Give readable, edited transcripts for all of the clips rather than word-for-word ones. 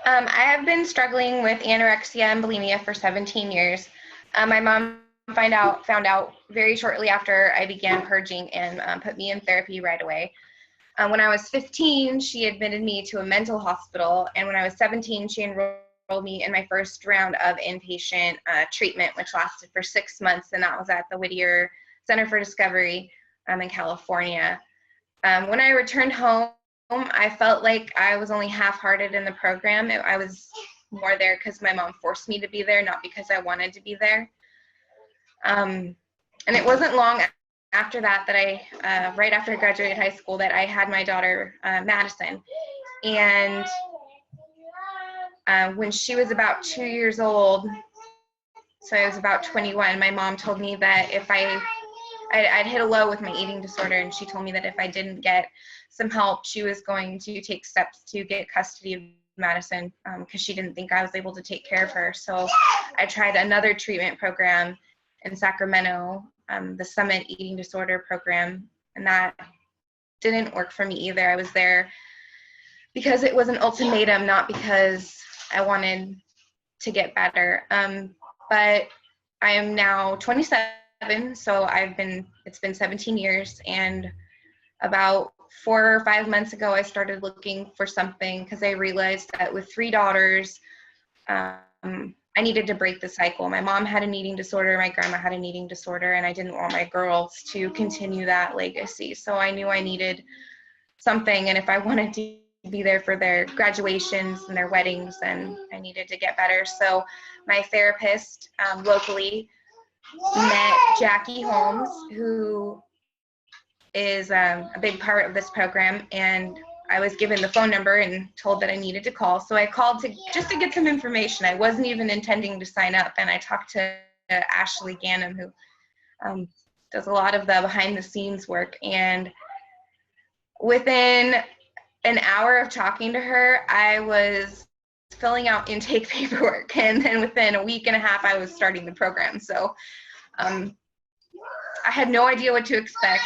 I have been struggling with anorexia and bulimia for 17 years. My mom found out very shortly after I began purging and put me in therapy right away. When I was 15, she admitted me to a mental hospital, and when I was 17, she enrolled me in my first round of inpatient treatment, which lasted for 6 months, and that was at the Whittier Center for Discovery in California. When I returned home, I felt like I was only half-hearted in the program. I was more there because my mom forced me to be there, not because I wanted to be there. And it wasn't long after that right after I graduated high school, that I had my daughter, Madison. And when she was about 2 years old, so I was about 21, my mom told me that if I'd hit a low with my eating disorder, and she told me that if I didn't get some help, she was going to take steps to get custody of Madison because she didn't think I was able to take care of her. So I tried another treatment program in Sacramento, the Summit Eating Disorder Program, and that didn't work for me either. I was there because it was an ultimatum, not because I wanted to get better. But I am now 27, so it's been 17 years, and about 4 or 5 months ago, I started looking for something because I realized that with 3 daughters, I needed to break the cycle. My mom had an eating disorder, my grandma had an eating disorder, and I didn't want my girls to continue that legacy. So I knew I needed something, and if I wanted to be there for their graduations and their weddings, and I needed to get better. So my therapist locally met Jackie Holmes, who is a big part of this program, and I was given the phone number and told that I needed to call. So I called just to get some information. I wasn't even intending to sign up, and I talked to Ashley Ganem, who does a lot of the behind the scenes work, and within an hour of talking to her, I was filling out intake paperwork, and then within a week and a half, I was starting the program. So I had no idea what to expect.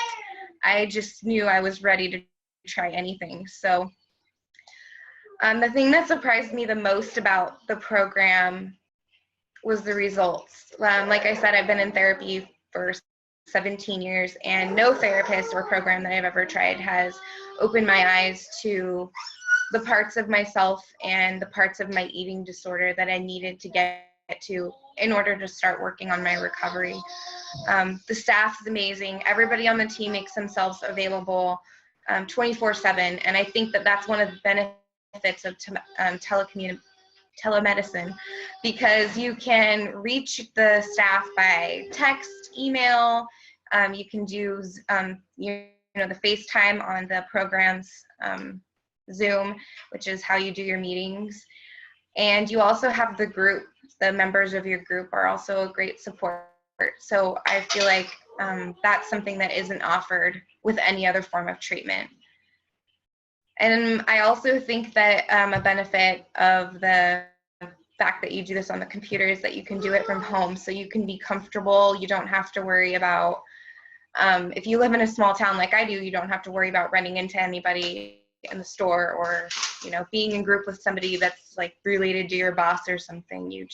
I just knew I was ready to try anything. So the thing that surprised me the most about the program was the results. Like I said, I've been in therapy for 17 years, and no therapist or program that I've ever tried has opened my eyes to the parts of myself and the parts of my eating disorder that I needed to get to in order to start working on my recovery. The staff is amazing. Everybody on the team makes themselves available 24/7, and I think that that's one of the benefits of telemedicine, because you can reach the staff by text, email, you can do the FaceTime on the program's Zoom, which is how you do your meetings. And you also have the group. The members of your group are also a great support. So I feel like that's something that isn't offered with any other form of treatment. And I also think that a benefit of the fact that you do this on the computer is that you can do it from home, so you can be comfortable. You don't have to worry about, if you live in a small town like I do, you don't have to worry about running into anybody in the store, or being in group with somebody that's like related to your boss or something. You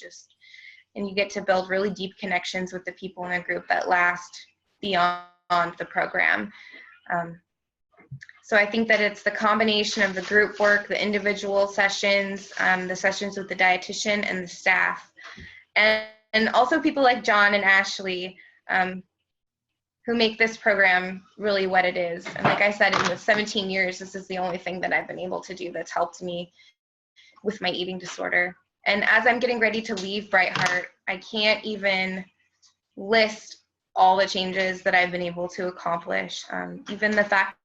get to build really deep connections with the people in the group that last beyond the program. So I think that it's the combination of the group work, the individual sessions, the sessions with the dietitian and the staff, and also people like John and Ashley, who make this program really what it is. And like I said, in the 17 years, this is the only thing that I've been able to do that's helped me with my eating disorder. And as I'm getting ready to leave Bright Heart, I can't even list all the changes that I've been able to accomplish. Even the fact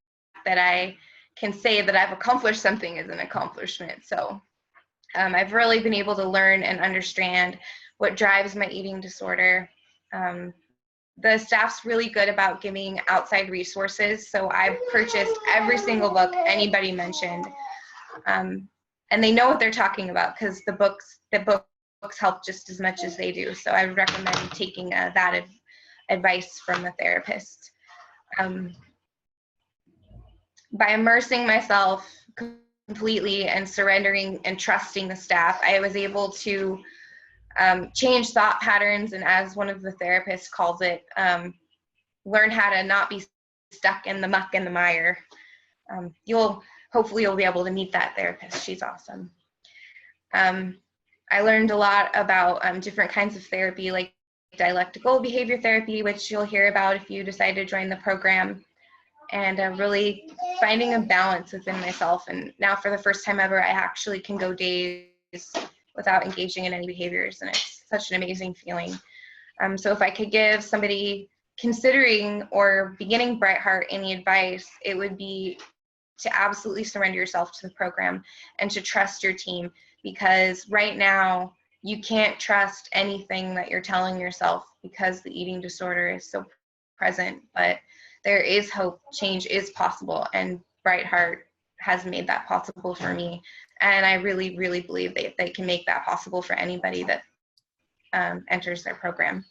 that I can say that I've accomplished something is an accomplishment. So I've really been able to learn and understand what drives my eating disorder. The staff's really good about giving outside resources. So I've purchased every single book anybody mentioned. And they know what they're talking about, because the books help just as much as they do. So I would recommend taking that advice from a therapist. By immersing myself completely and surrendering and trusting the staff, I was able to change thought patterns, and as one of the therapists calls it, learn how to not be stuck in the muck and the mire. Hopefully you'll be able to meet that therapist. She's awesome. I learned a lot about different kinds of therapy, like dialectical behavior therapy, which you'll hear about if you decide to join the program, and really finding a balance within myself. And now for the first time ever, I actually can go days without engaging in any behaviors, and it's such an amazing feeling. So if I could give somebody considering or beginning Bright Heart any advice, it would be to absolutely surrender yourself to the program and to trust your team, because right now you can't trust anything that you're telling yourself because the eating disorder is so present. But there is hope, change is possible, and Bright Heart has made that possible for me. And I really, really believe that they can make that possible for anybody that enters their program.